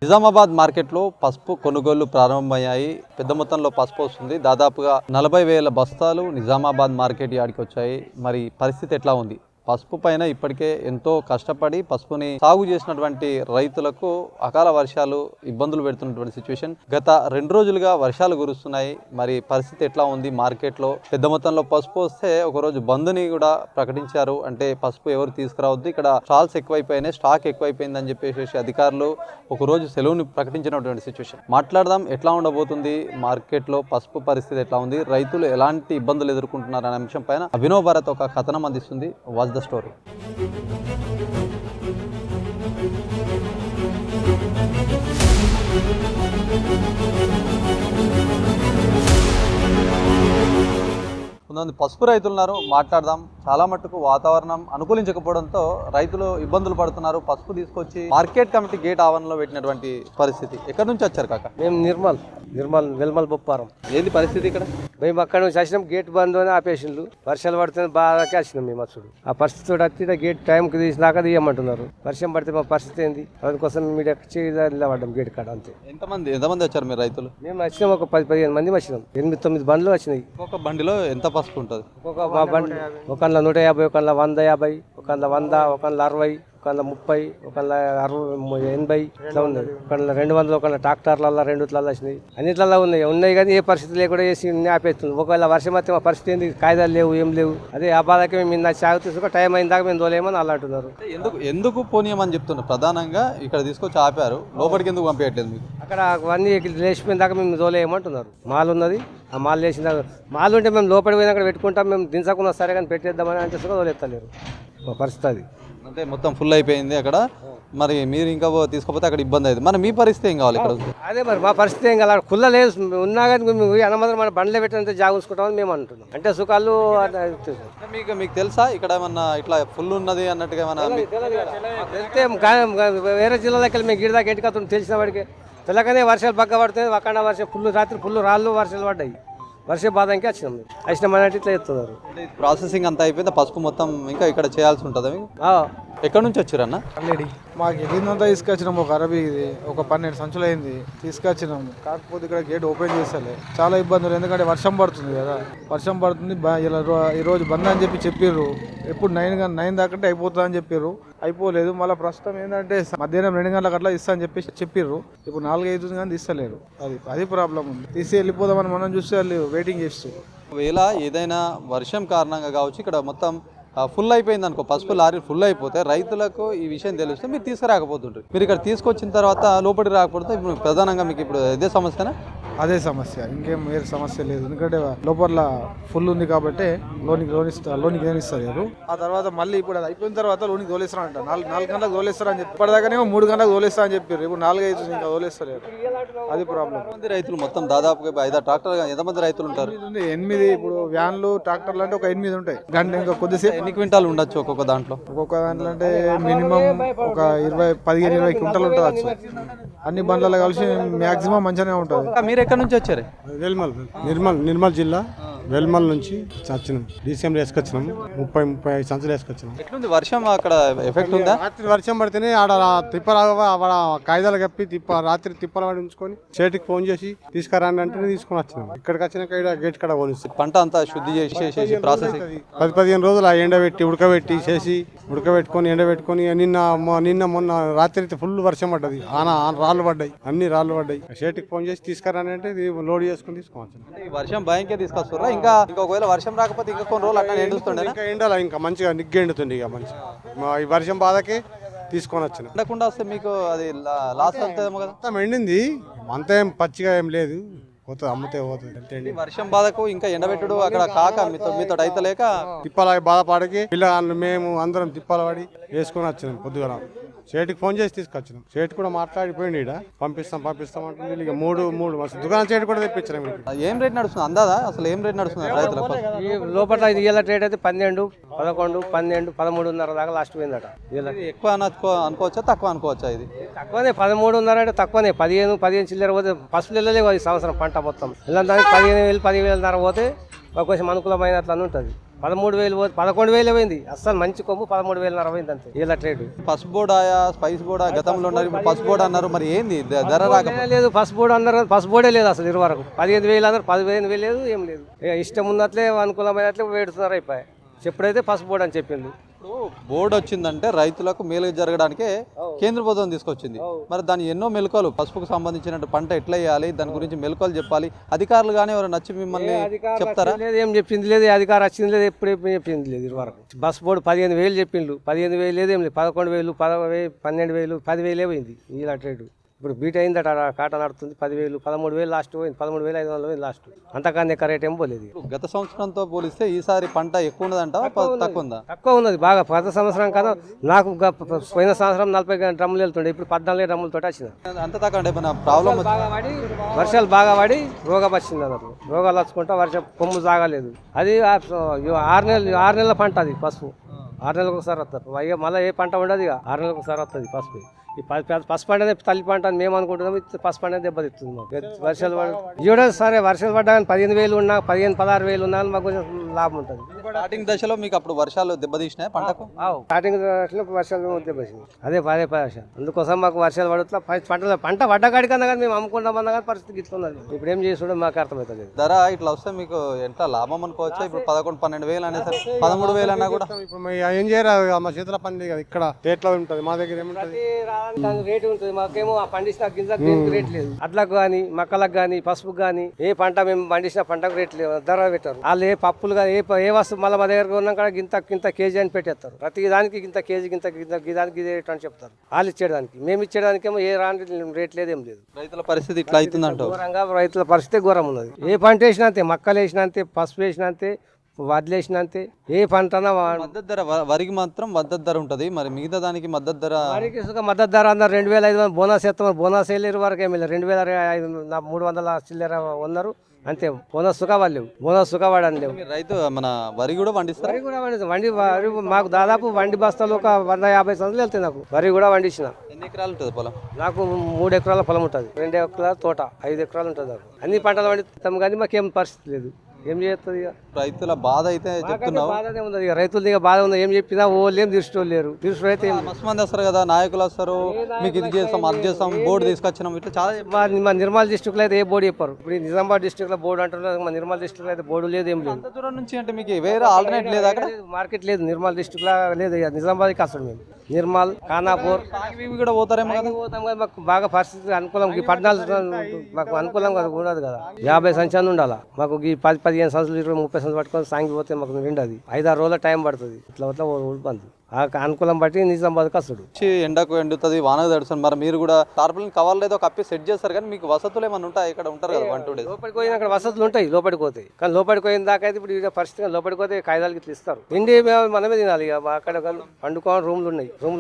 నిజామాబాద్ మార్కెట్లో పసుపు కొనుగోళ్లు ప్రారంభమయ్యాయి. పెద్ద మొత్తంలో పసుపు వస్తుంది. దాదాపుగా 40,000 బస్తాలు నిజామాబాద్ మార్కెట్ యార్డ్కి వచ్చాయి. మరి పరిస్థితి ఎట్లా ఉంది? పసుపు పైన ఇప్పటికే ఎంతో కష్టపడి పసుపుని సాగు చేసినటువంటి రైతులకు అకాల వర్షాలు ఇబ్బందులు పెడుతున్నటువంటి సిచ్యువేషన్. గత 2 రోజులుగా వర్షాలు కురుస్తున్నాయి. మరి పరిస్థితి ఎట్లా ఉంది? మార్కెట్లో పెద్ద మొత్తంలో పసుపు వస్తే ఒకరోజు బంద్ని కూడా ప్రకటించారు. అంటే పసుపు ఎవరు తీసుకురావద్దు, ఇక్కడ స్టాల్స్ ఎక్కువైపోయినాయి, స్టాక్ ఎక్కువైపోయిందని చెప్పేసి అధికారులు ఒకరోజు సెలవుని ప్రకటించినటువంటి సిచ్యువేషన్. మాట్లాడదాం, ఎట్లా ఉండబోతుంది మార్కెట్లో పసుపు పరిస్థితి ఎట్లా ఉంది, రైతులు ఎలాంటి ఇబ్బందులు ఎదుర్కొంటున్నారు అనే అంశం పైన అభినవ్ భారత్ ఒక కథనం అందిస్తుంది. Watch the story. కొంతమంది పసుపు రైతులు ఉన్నారు, మాట్లాడదాం. చాలా మట్టుకు వాతావరణం అనుకూలించకపోవడంతో రైతులు ఇబ్బందులు పడుతున్నారు. పసుపు తీసుకొచ్చి మార్కెట్ కమిటీ గేట్ ఆవరణలో పెట్టినటువంటి పరిస్థితి. ఎక్కడి నుంచి వచ్చారు కాక? మేము నిర్మల్ వెల్మల్ బొప్పారం. ఏంది పరిస్థితి ఇక్కడ? మేము అక్కడ నుంచి వచ్చినాం, గేట్ బంద్ అని ఆపేసిండ్రు. వర్షాలు పడుతుంది బాగా వచ్చినాం మేము అసలు. ఆ పరిస్థితి వచ్చి గేట్ టైంకి తీసినాక తీయమంటున్నారు. వర్షం పడితే మా పరిస్థితి ఏంది? అందుకోసం మీరు నిలబడ్డాం గేట్ కాడ అంతే. ఎంతమంది వచ్చారు మీరు రైతులు? మేము వచ్చినాం ఒక 10-15 మంది వచ్చినాం. 8-9 బండ్లు వచ్చినాయి. ఒక బండిలో ఎంత పసుపు ఉంటుంది? ఒక బండి ఒకళ్ళ 150, ఒకళ్ళ 150, ఒకళ్ళ 100, ఒకళ్ళ 60, ఒకళ్ళ 30, ఒకళ్ళ 80 ఇట్లా ఉన్నాయి. ఒకళ్ళ 200, ఒకళ్ళ ట్రాక్టర్లలో 2 వచ్చినాయి. అన్నిట్లలో ఉన్నాయి కానీ ఏ పరిస్థితి లేకుండా వేసి ఆపేస్తుంది. ఒకవేళ వర్షం వస్తే మా పరిస్థితి ఏంది? కాయిదాలు లేవు, ఏం లేవు. అదే ఆ బాధకి మేము నిన్న సాగు తీసుకు టైం అయిన దాకా మేము తోలేమని అలా అంటున్నారు. ఎందుకు పోనీయమని చెప్తున్నారు? ప్రధానంగా ఇక్కడ తీసుకొచ్చి ఆపారు, లోపలికి ఎందుకు పంపించట్లేదు మీకు? అక్కడ అవన్నీ లేచిపోయిన దాకా మేము తోలేయమంటున్నారు. మాల్ ఉన్నది, ఆ మాల్ లేచిన మాల్ ఉంటే మేము లోపలికి పోయినా అక్కడ పెట్టుకుంటాం, మేము దించకుండా సరే కానీ పెట్టేద్దామని అంటే తోలేస్తలేరు. మా పరిస్థితి అది. అంటే మొత్తం ఫుల్ అయిపోయింది అక్కడ. మరి మీరు ఇంకా తీసుకోపోతే అక్కడ ఇబ్బంది అయింది. మరి మీ పరిస్థితి ఏం కావాలి ఇక్కడ? అదే మరి మా పరిస్థితి ఏం కావాలి? కుల్ల లేదు ఉన్నా కానీ మేము అనమాత్రం మన బండ్లే పెట్టినంత జాగుంచుకుంటామని మేము అంటున్నాం. అంటే సుఖాలు మీకు తెలుసా ఇక్కడ ఏమన్నా ఇట్లా ఫుల్ ఉన్నది అన్నట్టుగా ఏమన్నా వెళ్తే వేరే జిల్లాలోకి వెళ్ళి మేము గిడి దాకా ఇంటికి అతను తెలిసిన వాడికి తెల్లగానే వర్షాలు పక్క పడుతుంది. అక్కడ వర్షం ఫుల్ రాత్రి ఫుల్ రాళ్ళు వర్షాలు పడ్డాయి. వర్ష బాధకి వచ్చినాం. వచ్చినామన్నట్టు ఇట్లా చెప్తున్నారు. ప్రాసెసింగ్ అంతా అయిపోయింది, పసుపు మొత్తం ఇంకా ఇక్కడ చేయాల్సి ఉంటుంది. ఎక్కడి నుంచి వచ్చారన్న? ఆల్రెడీ మాకు ఎగిరినంతా తీసుకొచ్చినాం. ఒక అరబీ ఇది ఒక 12 సంచులు అయింది తీసుకొచ్చినాము. కాకపోతే ఇక్కడ గేట్ ఓపెన్ చేస్తలే, చాలా ఇబ్బందులు. ఎందుకంటే వర్షం పడుతుంది కదా, వర్షం పడుతుంది. ఈరోజు బంద్ అని చెప్పారు. ఎప్పుడు 9 దాకంటే అయిపోతుంది అని చెప్పారు. అయిపోలేదు. మళ్ళీ ప్రస్తుతం ఏంటంటే మధ్యాహ్నం 2 గంటలకు అట్లా ఇస్తా అని చెప్పారు. ఇప్పుడు 4 అవుతుంది కానీ తీస్తలేరు. అది ప్రాబ్లం ఉంది. తీసి వెళ్ళిపోదామని మనం చూస్తే వాళ్ళు వెయిటింగ్ చేస్తూ. ఒకవేళ ఏదైనా వర్షం కారణంగా కావచ్చు ఇక్కడ మొత్తం ఫుల్ అయిపోయింది అనుకో, పసుపు లారీ ఫుల్ అయిపోతే రైతులకు ఈ విషయం తెలిస్తే మీరు తీసుకురాకపోతుంటారు. మీరు ఇక్కడ తీసుకొచ్చిన తర్వాత లోపలికి రాకపోతే ఇప్పుడు ప్రధానంగా మీకు ఇప్పుడు ఇదే సమస్యనా? అదే సమస్య, ఇంకేం వేరే సమస్య లేదు. ఎందుకంటే లోపల ఫుల్ ఉంది కాబట్టి లోనికి తోలిస్తారు. ఆ తర్వాత మళ్ళీ ఇప్పుడు అది అయిపోయిన తర్వాత లోనికి తోలేస్తారంట. 4 గంటలకు తోలేస్తారని చెప్పి ఇప్పటిదాకానేమో 3 గంటలకు తోలేస్తా అని చెప్పారు. ఇప్పుడు 4 అవుతుంది ఇంకా తోలేస్తలేరు. అది ప్రాబ్లం. ఎంతమంది రైతులు మొత్తం దాదాపుగా 5 ట్రాక్టర్ ఎంతమంది రైతులు ఉంటారు? 8. ఇప్పుడు వ్యాన్లు ట్రాక్టర్లు అంటే ఒక 8 ఉంటాయి. గంట ఇంకా కొద్దిసేపు ఎన్ని క్వింటాలు ఉండొచ్చు ఒక్కొక్క దాంట్లో? అంటే మినిమం ఒక 15-20 క్వింటాలు ఉంటుంది. అన్ని బండ్లలో కలిసి మాక్సిమం మంచిగానే ఉంటుంది. మీరు ఎక్కడి నుంచి వచ్చారు? నిర్మల్ జిల్లా వెల్మల్ నుంచి వచ్చినాం. డిసెంబర్ వేసుకొచ్చినాం. 30-35 సంచులు వేసుకొచ్చినాం. ఎట్లుంది వర్షం? అక్కడ ఎఫెక్ట్ ఉందా? రాత్రి వర్షం పడితేనే ఆడ కాగితాలు కప్పి రాత్రి తిప్పలు పడి ఉంచుకొని చేతికి ఫోన్ చేసి తీసుకురాండి అంటే తీసుకొని వచ్చినాం. ఇక్కడికి వచ్చినాక గేట్ కాడ పోనిస్తాం. పంట అంతా శుద్ధి చేసి ప్రాసెసింగ్ 10-15 రోజులు ఎండబెట్టి ఉడకబెట్టుకొని ఎండబెట్టుకొని నిన్న మొన్న రాత్రి ఫుల్ వర్షం పడ్డది. రాళ్ళు పడ్డాయి, అన్ని రాళ్ళు పడ్డాయి. చేతికి ఫోన్ చేసి తీసుకురాని అంటే లోడ్ చేసుకుని తీసుకోవచ్చు. వర్షం భయంకే తీసుకొస్తారా? ఇంకా ఒకవేళ వర్షం రాకపోతే ఇంకా కొన్ని రోజులు అట్లా ఎండుతుండే. ఇంకా ఎండాలి, ఇంకా మంచిగా నిగ్గు ఎండుతుంది. ఇక మంచిగా ఈ వర్షం బాధకే తీసుకొని వచ్చిన. ఎండకుండా వస్తే మీకు అది లాస్ అవుతుందేమో కదా? మొత్తం ఎండింది, అంతా ఏం పచ్చిగా ఏం లేదు. పోతుంది, అమ్ముతే పోతుంది. వర్షం బాధకు ఇంకా ఎండబెట్టుడు అక్కడ కాక మీతో అయితే లేక తిప్పాల బాధపడకి పిల్లలు మేము అందరం తిప్పాల పడి వేసుకొని వచ్చినాం. పొద్దుగా చేతికి ఫోన్ చేసి తీసుకొచ్చినాం. చేతి కూడా మాట్లాడిపోయింది. ఇక్కడ పంపిస్తాం అంటే ఇక మూడు దుకాణం చేతి కూడా తెప్పించాం. ఏం రేట్ నడుస్తుంది అందాదా? అసలు ఏం రేట్ నడుస్తుంది రైతులకు? లోపల ఇయ్యాల రేట్ అయితే 12, 11, 12, 13.5 దాకా లాస్ట్ పోయిందట. ఎక్కువ అనుకోవచ్చా తక్కువ అనుకోవచ్చా? ఇది తక్కువనే. 13.5 అంటే తక్కువనే. 15 చిల్లర పోతే పసుపు వెళ్ళలేవు. ఈ సంవత్సరం పంట మొత్తం ఇలా దానికి 15,000, 10,000 పోతే కొంచెం అనుకూలమైన అట్లా ఉంటుంది. 13,000 11,000 పోయింది. అస్సలు మంచి కొమ్ము 13,500 పోయింది అంతే ఇలా ట్రేడ్. పసుపు బోర్డ్ ఆయా స్పైస్ బోర్డ్ గతంలో ఉన్నారు, ఇప్పుడు పసుపు బోర్డ్ అన్నారు. మరి ఏంది ధర రాక లేదు పసుపు బోర్డు అన్నారు, పసుపు బోర్డే లేదు అసలు ఇరువరకు. 15,000 అన్నారు, 15,000 లేదు, ఏం లేదు. ఇక ఇష్టం ఉన్నట్లే అనుకూలమైనట్లే వేడుతున్నారు అయిపోయి. చెప్పుడైతే పసుపు బోర్డు అని చెప్పిండు. ఇప్పుడు బోర్డు వచ్చిందంటే రైతులకు మేలు జరగడానికే కేంద్ర ప్రభుత్వం తీసుకొచ్చింది. మరి దాని ఎన్నో మెలకువలు, పసుపుకు సంబంధించిన పంట ఎట్లా వేయాలి, దాని గురించి మెలకువలు చెప్పాలి. అధికారులు కానీ ఎవరు నచ్చి మిమ్మల్ని చెప్తారా? లేదు, ఏం చెప్పింది లేదు, అధికారం వచ్చింది లేదు, ఎప్పుడు చెప్పింది లేదు ఇరువరకు. బస్ బోర్డు 15,000 చెప్పిండు, 15,000 లేదు, ఏం లేదు. 11,000, 12,000, 10,000 పోయింది ఇలా ట్రేడ్. ఇప్పుడు బీట్ అయిందట, కాట నడుతుంది. 10,000, 13,000 లాస్ట్ పోయింది, 13,500 పోయింది లాస్ట్. అంతకన్నా ఎక్క రేట్ ఏం పోలేదు. గత సంవత్సరంతో పోలిస్తే ఈసారి పంట ఎక్కువ ఉన్నదంట, తక్కువ ఉందా? తక్కువ ఉన్నది బాగా. గత సంవత్సరం కదా నాకు పోయిన సంవత్సరం 40 డ్రమ్ములు వెళ్తుండే, ఇప్పుడు 14 డ్రమ్ములతో వచ్చిన. అంత తక్కువ అంటే ఏమైనా ప్రాబ్లం వర్షాలు బాగా పడి రోగం వచ్చింది అన్నట్టు. రోగాలు వచ్చుకుంటా వర్షం కొమ్ము సాగలేదు. అది 6 నెలల పంట అది పసుపు. 6 నెలలకు ఒకసారి వస్తుంది. ఇక మళ్ళీ ఏ పంట ఉండదు, ఇక 6 నెలలకు ఒకసారి వస్తుంది పసుపు. ఈ పసుపు పంటనే తల్లి పంట అని మేము అనుకుంటున్నాం. పసుపు పంట దెబ్బతిస్తుంది మాకు. వర్షాలు ఇవ్వడం సరే, వర్షాలు పడ్డా కానీ 15,000 ఉన్నా, 15,000-16,000 ఉన్నా మాకు కొంచెం లాభం ఉంటుంది. స్టార్టింగ్ దశలో మీకు అప్పుడు వర్షాలు దెబ్బతీసినాయి పంటకు? స్టార్టింగ్ దశలో వర్షాలు దెబ్బతింది. అదే వర్షాలు. అందుకోసం మాకు వర్షాలు పడుతున్నా పంట పడ్డ కాడికన్నా కానీ మేము అమ్ముకుంటామన్నా కానీ పరిస్థితి ఇట్లున్నది. ఇప్పుడు ఏం చేస్తుండో మాకు అర్థమవుతుంది. ధర ఇట్లా వస్తే మీకు ఎంత లాభం అనుకోవచ్చా? ఇప్పుడు 11,000-12,000 అనేసరికి 13,000 అన్నా కూడా ఇప్పుడు ఏం చేయరాదు, మా చేతుల పని లేదు కదా. ఇక్కడ రేట్లో ఉంటుంది, మా దగ్గర ఏముంటుంది, రేటు ఉంటుంది. మాకేమో ఆ పండించిన గింజకు రేట్ లేదు. అట్లకు కానీ, మక్కలకు కానీ, పసుపుకు కానీ, ఏ పంట మేము పండించిన పంటకు రేట్ లేదు, ధర పెట్టారు. వాళ్ళు ఏ పప్పులు కానీ ఏ వస్తువు మళ్ళీ మా దగ్గర ఉన్నాం కూడా గింత కేజీ అని పెట్టేస్తారు. ప్రతి దానికి గింత కేజీ దానికి ఇదే రేట్ అని చెప్తారు. వాళ్ళు ఇచ్చేదానికి, మేము ఇచ్చేదానికేమో ఏ రాని రేట్ లేదు, ఏం లేదు. రైతుల పరిస్థితి ఇట్లా అవుతుందంట. ఘోరంగా రైతుల పరిస్థితి ఘోరం ఉన్నది. ఏ పంట వేసినా అంతే, మక్కలు వేసినా అంతే, పసుపు వేసినా అంతే, వదిలేసిన అంతే. ఏ పంట మద్దతు ధర వరికి మాత్రం మద్దతు ధర ఉంటుంది, మరి మిగతా దానికి మద్దతు ధర వరికి మద్దతు ధర అన్నారు. 2,500 బోనస్ వేస్తాం. బోనస్ వేయలేరు వరకు ఏమి లేదు. 2,300 చిల్లర ఉన్నారు అంతే. బోనస్ సుఖవాళ్ళు లేవు, బోనస్ సుఖవాడని లేవు. రైతు మన వరి కూడా పండిస్తారు. వరి కూడా పండిస్తాం. వరి మాకు దాదాపు వండి బస్తాలు ఒక 150 సంచులు వెళ్తాయి. నాకు వరి కూడా పండించిన. ఎన్ని ఎకరాలు ఉంటుంది పొలం? నాకు 3 ఎకరాల పొలం ఉంటుంది. 2 ఎకరాల తోట, 5 ఎకరాలు ఉంటుంది. నాకు అన్ని పంటలు పండిస్తాం కానీ మాకేం పరిస్థితి లేదు. ఏం చేస్తుంది ఇక రైతుల బాధ అయితే చెప్తున్నావు. బాధనే ఉంది ఇక రైతులు ఇక బాధ ఉంది. ఏం చెప్పినా ఏం దృష్టి లేరు. దృష్టి అయితే మస్తు మంది వస్తారు కదా, నాయకులు వస్తారు, మీకు ఇది చేస్తాం అది చేస్తాం, బోర్డు తీసుకొచ్చినాం, ఇట్లా చాలా. మా నిర్మల్ డిస్ట్రిక్ట్ లో అయితే ఏ బోర్డు చెప్పారు. ఇప్పుడు నిజామాబాద్ డిస్ట్రిక్ట్ లో బోర్డు అంటున్నారు. మా నిర్మల్ డిస్ట్రిక్ట్ లో అయితే బోర్డు లేదు, ఏం లేదు. అంత దూరం నుంచి అంటే మీకు వేరే ఆల్టర్నేట్ లేదు, అక్కడ మార్కెట్ లేదు. నిర్మల్ డిస్ట్రిక్ట్ లో లేదు. నిజామాబాద్కి వస్తాడు మేము. నిర్మల్, ఖానాపూర్ కూడా పోతారేమో కదా. పోతాం కదా. మాకు బాగా పరిస్థితి అనుకూలం. ఈ 14 మాకు అనుకూలంగా ఉండదు కదా. 50 సంచాలు ఉండాలా మాకు. ఈ 10-15 సంవత్సరాలు 20-30 సంవత్సరాలు పట్టుకొని సాగిపోతే మాకు నిండది. 5-6 రోజుల టైం పడుతుంది. ఇట్లా ఊడిపోతుంది. అనుకూలం బట్టి నిజామాబాద్కి వస్తాడు. ఎండకు ఎండుతుంది, వానకు తడుస్తుంది. మరి మీరు కూడా టార్పాలిన్ కవర్లు ఏదో కప్పి సెట్ చేస్తారు, కానీ మీకు వసతులు ఏమైనా ఉంటాయి? ఇక్కడ ఉంటారు కదా 1-2 డేస్. లోపలికి పోయిన అక్కడ వసతులు ఉంటాయి, లోపలికి పోతాయి. కానీ లోపలికి పోయిన దాకా అయితే ఇప్పుడు పరిస్థితి లోపలికి పోతే కాగితాలకి ఇట్లా ఇస్తారు. ఇండి మనమే తినాలి. అక్కడ పండుకోవాలి రూమ్లు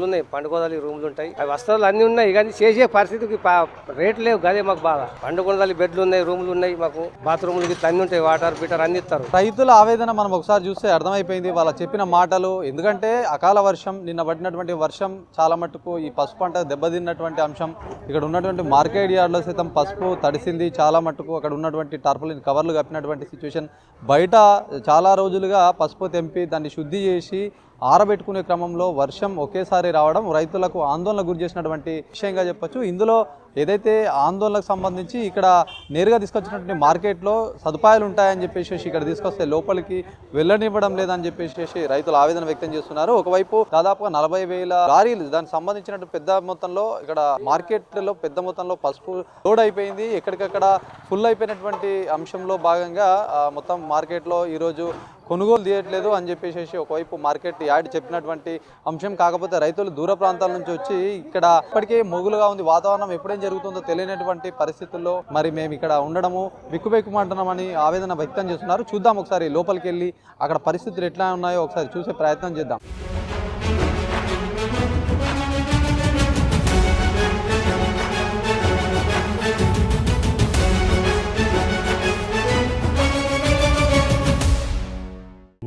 ఉన్నాయి, పండుకోవాలి రూమ్లు ఉంటాయి. అవి వసతులు అన్ని ఉన్నాయి, కానీ చేసే పరిస్థితికి రేట్లు లేవు. గదే మాకు బాధ. పండుకోవాలి బెడ్లు ఉన్నాయి, రూమ్లు ఉన్నాయి, మాకు బాత్రూమ్లు ఇట్లా అన్ని ఉంటాయి. వాటర్ బీటర్ అన్ని ఇస్తారు. రైతుల ఆవేదన మనం ఒకసారి చూస్తే అర్థమైపోయింది వాళ్ళ చెప్పిన మాటలు. ఎందుకంటే అకాల వర్షం, నిన్న పడినటువంటి వర్షం చాలా మట్టుకు ఈ పసుపు పంట దెబ్బతిన్నటువంటి అంశం. ఇక్కడ ఉన్నటువంటి మార్కెట్ యార్డ్లో సైతం పసుపు తడిసింది చాలా మట్టుకు. అక్కడ ఉన్నటువంటి టార్పాలిన్ కవర్లు కప్పినటువంటి సిచ్యువేషన్. బయట చాలా రోజులుగా పసుపు తెంపి దాన్ని శుద్ధి చేసి ఆరబెట్టుకునే క్రమంలో వర్షం ఒకేసారి రావడం రైతులకు ఆందోళనకు గురి చేసినటువంటి విషయంగా చెప్పొచ్చు. ఇందులో ఏదైతే ఆందోళనకు సంబంధించి ఇక్కడ నేరుగా తీసుకొచ్చినటువంటి మార్కెట్లో సదుపాయాలు ఉంటాయని చెప్పేసి ఇక్కడ తీసుకొస్తే లోపలికి వెళ్ళనివ్వడం లేదని చెప్పేసి రైతులు ఆవేదన వ్యక్తం చేస్తున్నారు. ఒకవైపు దాదాపుగా 40,000 లారీలు దానికి సంబంధించినట్టు పెద్ద మొత్తంలో ఇక్కడ మార్కెట్లో పెద్ద మొత్తంలో పసుపు లోడ్ అయిపోయింది. ఎక్కడికక్కడ ఫుల్ అయిపోయినటువంటి అంశంలో భాగంగా మొత్తం మార్కెట్లో ఈరోజు కొనుగోలు చేయట్లేదు అని చెప్పేసి ఒకవైపు మార్కెట్ యార్డ్ చెప్పినటువంటి అంశం. కాకపోతే రైతులు దూర ప్రాంతాల నుంచి వచ్చి ఇక్కడ ఇప్పటికే మొగులుగా ఉంది వాతావరణం, ఎప్పుడేం జరుగుతుందో తెలియనటువంటి పరిస్థితుల్లో మరి మేము ఇక్కడ ఉండడము బిక్కుబెక్కుమంటున్నామని ఆవేదన వ్యక్తం చేస్తున్నారు. చూద్దాం ఒకసారి లోపలికి వెళ్ళి అక్కడ పరిస్థితులు ఎట్లా ఉన్నాయో ఒకసారి చూసే ప్రయత్నం చేద్దాం.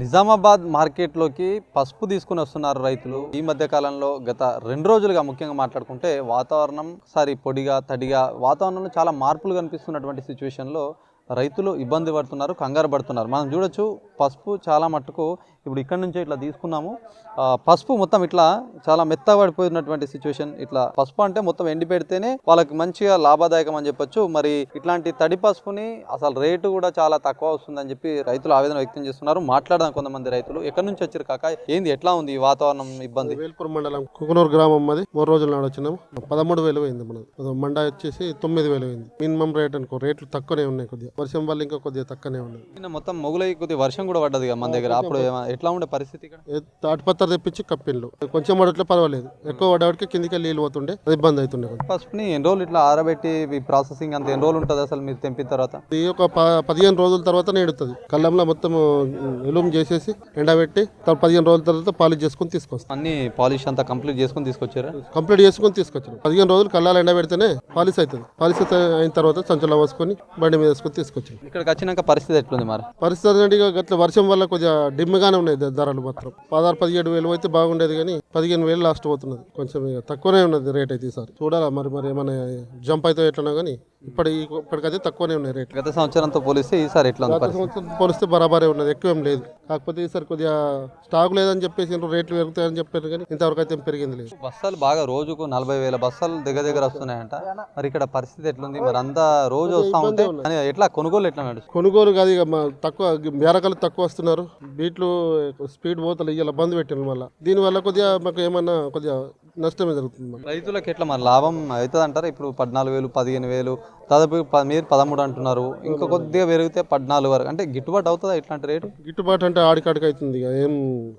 నిజామాబాద్ మార్కెట్లోకి పసుపు తీసుకుని వస్తున్నారు రైతులు. ఈ మధ్య కాలంలో గత 2 రోజులుగా ముఖ్యంగా మాట్లాడుకుంటే వాతావరణం పొడిగా తడిగా వాతావరణంలో చాలా మార్పులు కనిపిస్తున్నటువంటి సిచ్యువేషన్లో రైతులు ఇబ్బంది పడుతున్నారు, కంగారు పడుతున్నారు. మనం చూడొచ్చు పసుపు చాలా మట్టుకు ఇప్పుడు ఇక్కడ నుంచే ఇట్లా తీసుకున్నాము. పసుపు మొత్తం ఇట్లా చాలా మెత్తగా పడిపోయినటువంటి సిచ్యువేషన్. ఇట్లా పసుపు అంటే మొత్తం ఎండి పెడితేనే వాళ్ళకి మంచిగా లాభదాయకం అని చెప్పొచ్చు. మరి ఇట్లాంటి తడి పసుపుని అసలు రేటు కూడా చాలా తక్కువ వస్తుందని చెప్పి రైతులు ఆవేదన వ్యక్తం చేస్తున్నారు. మాట్లాడదాం కొంతమంది రైతులు. ఎక్కడి నుంచి వచ్చారు కాక, ఏంది ఎట్లా ఉంది ఈ వాతావరణం ఇబ్బంది? వేల్పూర్ మండలం కుకునూరు గ్రామం మాది. 3 రోజుల నాడు వచ్చినాము. 13,000 అయింది మనది. మండ వచ్చేసి 9,000 అయింది. మినిమం రేట్ అనుకో, రేట్లు తక్కువనే ఉన్నాయి. కొద్దిగా వర్షం వల్ల ఇంకా కొద్దిగా తక్కువనే ఉన్నాయి. నిన్న మొత్తం మొగులై కొద్దిగా వర్షం కూడా పడ్డది మన దగ్గర. అప్పుడు ఎట్లా ఉండే పరిస్థితి ఇక్కడ? తాటిపత్ర తెప్పించి కప్పిన్లు కొంచెం పడట్లో పర్వాలేదు, ఎక్కువ పడేవాడికి కిందికి నీళ్ళు పోతుండే, అది ఇబ్బంది అవుతుండే. పసుపుని ఎన్ని రోజులు ఇట్లా ఆరబెట్టి ప్రాసెసింగ్ అంత ఎన్ని రోజులు ఉంటుంది అసలు మీరు తెంపిన తర్వాత? ఇది ఒక 15 రోజుల తర్వాత నేడుతుంది. కళ్ళంలో మొత్తం ఎలుము చేసేసి ఎండబెట్టి 15 రోజుల తర్వాత పాలిష్ చేసుకుని తీసుకొస్తాం. అన్ని పాలిష్ అంతా కంప్లీట్ చేసుకుని తీసుకొచ్చారా? కంప్లీట్ చేసుకుని తీసుకొచ్చారు. 15 రోజులు కళ్ళాలు ఎండబెడితేనే పాలిష్ అవుతుంది. పాలిష్ అయిన తర్వాత సంచులో వేసుకొని బండి మీద వేసుకొని తీసుకొచ్చాం. ఇక్కడికి వచ్చినాక పరిస్థితి ఎట్లుంది మరి? పరిస్థితి అంటే ఇక గట్ల వర్షం వల్ల కొద్దిగా డిమ్గానే ఉన్నాయి ధరలు మాత్రం. 16-17 అయితే బాగుండేది కానీ 15,000 లాస్ట్ పోతున్నది. కొంచెం ఇక తక్కువనే ఉన్నది రేట్ అయితే ఈసారి. చూడాలా మరి ఏమైనా జంప్ అయితే ఎట్లన్నా కానీ ఇప్పటికైతే తక్కువనే ఉన్నాయి రేట్. గత సంవత్సరంతో పోలిస్తే ఈసారి ఎట్లా ఉంది? గత సంవత్సరం పోలిస్తే బరాబరే ఉన్నది, ఎక్కువ ఏం లేదు. కాకపోతే ఈసారి కొద్దిగా స్టాక్ లేదని చెప్పేసి రేట్లు పెరుగుతాయని చెప్పారు కానీ ఇంతవరకు అయితే పెరిగింది లేదు. బస్తాలు బాగా రోజుకు 40,000 బస్తాలు దగ్గర వస్తున్నాయంట. మరి ఇక్కడ పరిస్థితి ఎట్లుంది? మరి అంతా రోజు వస్తా ఉంటే ఎట్లా కొనుగోలు ఎట్లా నడుస్తుంది? కొనుగోలు కాదు ఇక తక్కువ, బేరకాలు తక్కువ వస్తున్నారు. బీట్లు స్పీడ్ పోతలు ఇవాళ బంద్ పెట్టిన వల్ల దీనివల్ల కొద్దిగా మాకు ఏమన్నా కొద్దిగా నష్టమే జరుగుతుంది. రైతులకు ఎట్లా మరి లాభం అవుతుంది అంటారా? ఇప్పుడు 14,000 15,000 దాదాపు మీరు 13 అంటున్నారు. ఇంకా కొద్దిగా పెరిగితే 14 వరకు అంటే గిట్టుబాటు అవుతుందా ఇట్లాంటి రేటు? గిట్టుబాటు అంటే ఆడికాడికి అవుతుంది. ఇక ఏం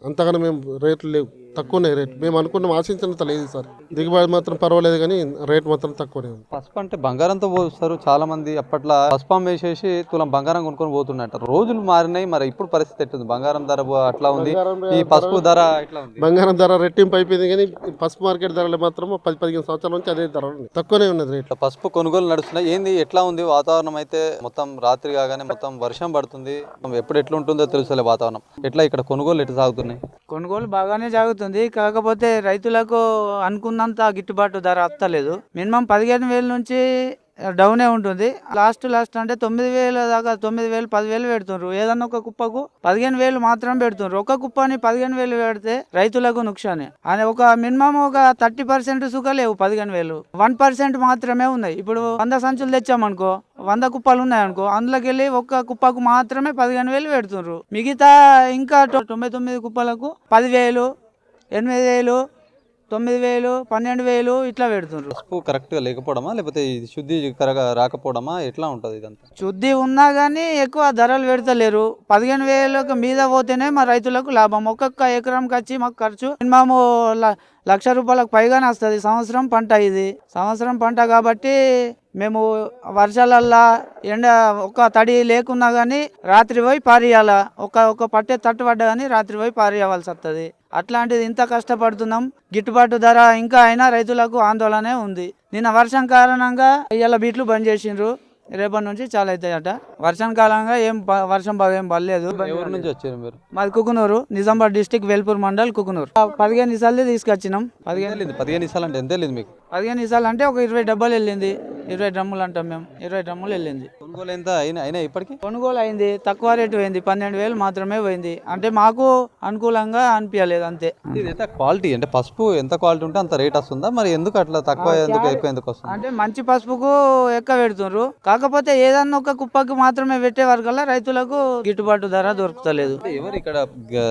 అంతగానో మేము రేట్లు లేవు, తక్కువనే రేట్. మేము అనుకున్నాం, ఆశించినంత లేదు సార్. దిగుబడి మాత్రం పర్వాలేదు కానీ రేట్ మాత్రం తక్కువనే ఉంది. పసుపు అంటే బంగారంతో పోస్తారు చాలా మంది. అప్పట్లో పసుపం వేసేసి తులం బంగారం కొనుక్కొని పోతున్నట్టు. రోజులు మారినాయి. మరి ఇప్పుడు పరిస్థితి ఎట్లుంది? బంగారం ధర అట్లా ఉంది, ఈ పసుపు ధర ఎట్లా ఉంది? బంగారం ధర రెట్టింపు అయిపోయింది కానీ పసుపు మార్కెట్ ధరలు మాత్రం 10-15 సంవత్సరాల నుంచి అదే ధర ఉంది, తక్కువనే ఉన్నది రేట్. పసుపు కొనుగోలు నడుస్తున్నాయి. ఏంది ఎట్లా ఉంది వాతావరణం? అయితే మొత్తం రాత్రి కాగానే మొత్తం వర్షం పడుతుంది. ఎప్పుడు ఎట్లా ఉంటుందో తెలుసులే వాతావరణం. ఎట్లా ఇక్కడ కొనుగోలు ఎట్లా సాగుతున్నాయి? కొనుగోలు బాగానే సాగుతుంది. కాకపోతే రైతులకు అనుకున్నంత గిట్టుబాటు ధర వస్తలేదు. మినిమం 15,000 నుంచి డౌనే ఉంటుంది. లాస్ట్ అంటే 9,000 దాకా, 9,000 10,000 పెడుతుండ్రు. ఏదన్నా ఒక కుప్పకు 15,000 మాత్రం పెడుతుండ్రు. ఒక కుప్పని 15,000 పెడితే రైతులకు నుక్షానే. అని ఒక మినిమం ఒక 30% సుఖ లేవు. 15,000 1% మాత్రమే ఉన్నాయి. ఇప్పుడు 100 సంచులు తెచ్చామనుకో, 100 కుప్పలు ఉన్నాయనుకో, అందులోకి వెళ్ళి ఒక్క కుప్పకు మాత్రమే 15,000 పెడుతుండ్రు. మిగతా ఇంకా 99 కుప్పలకు 10,000 8,000 9,000 12,000 ఇట్లా పెడుతుండ్రు. పసుపు కరెక్ట్గా లేకపోవడమా, లేకపోతే ఇది శుద్ధి రాకపోవడమా, ఎట్లా ఉంటుంది ఇదంతా? శుద్ధి ఉన్నా కానీ ఎక్కువ ధరలు పెడతలేరు. 15,000 మీద పోతేనే మా రైతులకు లాభం. ఒక్కొక్క ఎకరంకి వచ్చి మాకు ఖర్చు మినిమం ₹1,00,000 పైగానే వస్తుంది. సంవత్సరం పంట ఇది. సంవత్సరం పంట కాబట్టి మేము వర్షాలల్లా ఎండ ఒక తడి లేకున్నా కానీ రాత్రి పోయి పారేయాల. ఒక పట్టే తట్టు పడ్డా కానీ రాత్రి పోయి పారేయవలసి వస్తుంది. అట్లాంటిది ఇంత కష్టపడుతున్నాం. గిట్టుబాటు ధర ఇంకా అయినా రైతులకు ఆందోళనే ఉంది. నిన్న వర్షం కారణంగా ఇవాళ బీట్లు బంద్ చేసిండ్రు. రేపటి నుంచి చాలా అవుతాయట. వర్షం కాలంగా వర్షం బాగా ఏం పడలేదు. ఎవరి నుంచి వచ్చారు మీరు? మాది కుకునూరు, నిజామాబాద్ డిస్టిక్, వేల్పూర్ మండల్, కుకునూరు. 15 నిసాలు తీసుకొచ్చినాం. 15 నిసాలు అంటే ఎంత వెళ్ళింది మీకు? 15 నిసాలు అంటే ఒక 20 డబ్బాలు వెళ్ళింది. 20 డ్రమ్ములు అంటాం మేము. 20 డ్రమ్ములు వెళ్ళింది. కొనుగోలు ఎంత అయినా ఇప్పటికి? కొనుగోలు అయింది, తక్కువ రేటు పోయింది. 12,000 మాత్రమే పోయింది. అంటే మాకు అనుకూలంగా అనిపించలేదు అంతే. ఇది ఎంత క్వాలిటీ అంటే పసుపు ఎంత క్వాలిటీ ఉంటే అంత రేట్ వస్తుందా? మరి ఎందుకు అట్లా తక్కువ ఎందుకు ఎక్కువ ఎందుకు వస్తుంది? అంటే మంచి పసుపుకు ఎక్కువ పెడుతున్నారు. కాకపోతే ఏదన్నా ఒక కుప్పకి మాత్రమే పెట్టే వరకల్లా రైతులకు గిట్టుబాటు ధర దొరుకుతలేదు. ఎవరు ఇక్కడ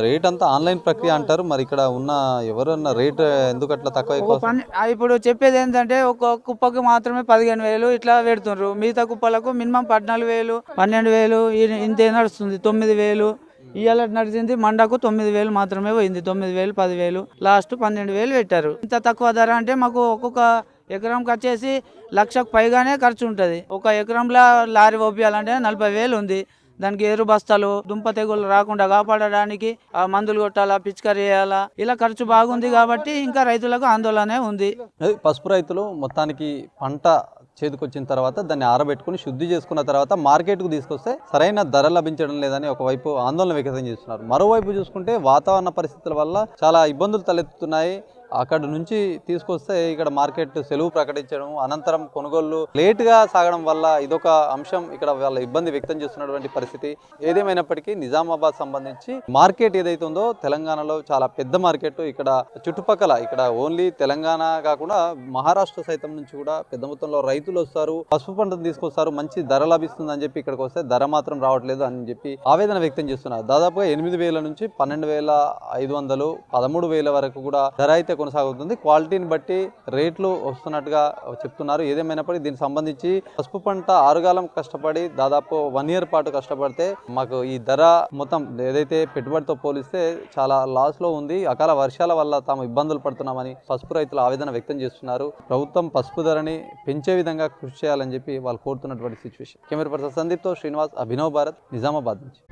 రేట్ అంతా ఆన్లైన్ ప్రక్రియ అంటారు. మరి ఇక్కడ ఉన్న ఎవరన్నా రేట్ ఎందుకు అట్లా తక్కువ ఎక్కువ? ఇప్పుడు చెప్పేది ఏంటంటే ఒక కుప్పకి మాత్రమే 15,000 ఇట్లా పెడుతున్నారు. మిగతా కుప్పలకు మినిమం 14,000 12,000 ఇంతే నడుస్తుంది. 9,000 ఇవాళ నడిచింది. మండకు 9,000 మాత్రమే పోయింది. 9,000 10,000 లాస్ట్ 12,000 పెట్టారు. ఇంత తక్కువ ధర అంటే మాకు ఒక్కొక్క ఎకరంకి వచ్చేసి 1,00,000కు పైగానే ఖర్చు ఉంటుంది. ఒక ఎకరంలో లారీ ఓపియాలంటే 40,000 ఉంది. దానికి ఎరు బస్తాలు, దుంప తెగులు రాకుండా కాపాడడానికి ఆ మందులు కొట్టాలా, పిచికారీ చేయాలా, ఇలా ఖర్చు బాగుంది కాబట్టి ఇంకా రైతులకు ఆందోళనే ఉంది. పసుపు రైతులు మొత్తానికి పంట చేతికొచ్చిన తర్వాత దాన్ని ఆరబెట్టుకుని శుద్ధి చేసుకున్న తర్వాత మార్కెట్కు తీసుకొస్తే సరైన ధర లభించడం లేదని ఒకవైపు ఆందోళన వ్యక్తం చేస్తున్నారు. మరోవైపు చూసుకుంటే వాతావరణ పరిస్థితుల వల్ల చాలా ఇబ్బందులు తలెత్తుతున్నాయి. అక్కడ నుంచి తీసుకొస్తే ఇక్కడ మార్కెట్ సెలవు ప్రకటించడం, అనంతరం కొనుగోళ్లు లేటుగా సాగడం వల్ల ఇదొక అంశం ఇక్కడ వాళ్ళ ఇబ్బంది వ్యక్తం చేస్తున్నటువంటి పరిస్థితి. ఏదేమైనప్పటికీ నిజామాబాద్ సంబంధించి మార్కెట్ ఏదైతే ఉందో తెలంగాణలో చాలా పెద్ద మార్కెట్. ఇక్కడ చుట్టుపక్కల ఇక్కడ ఓన్లీ తెలంగాణ కాకుండా మహారాష్ట్ర సైతం నుంచి కూడా పెద్ద మొత్తంలో రైతులు వస్తారు, పసుపు పంటను తీసుకొస్తారు, మంచి ధర లభిస్తుంది అని చెప్పి ఇక్కడికి వస్తే ధర మాత్రం రావట్లేదు అని చెప్పి ఆవేదన వ్యక్తం చేస్తున్నారు. దాదాపుగా 8,000 నుంచి 12,500, 13,000 వరకు కూడా ధర అయితే కొనసాగుతుంది. క్వాలిటీని బట్టి రేట్లు వస్తున్నట్టుగా చెప్తున్నారు. ఏదేమైనప్పటికీ దీనికి సంబంధించి పసుపు పంట ఆరుగాలం కష్టపడి దాదాపు 1 year పాటు కష్టపడితే మాకు ఈ ధర మొత్తం ఏదైతే పెట్టుబడితో పోలిస్తే చాలా లాస్ లో ఉంది. అకాల వర్షాల వల్ల తాము ఇబ్బందులు పడుతున్నామని పసుపు రైతులు ఆవేదన వ్యక్తం చేస్తున్నారు. ప్రభుత్వం పసుపు ధరని పెంచే విధంగా కృషి చేయాలని చెప్పి వాళ్ళు కోరుతున్నటువంటి సిచ్యువేషన్. కెమెరా పర్సన్ సందీప్తో శ్రీనివాస్, అభినవ్ భారత్, నిజామాబాద్ నుంచి.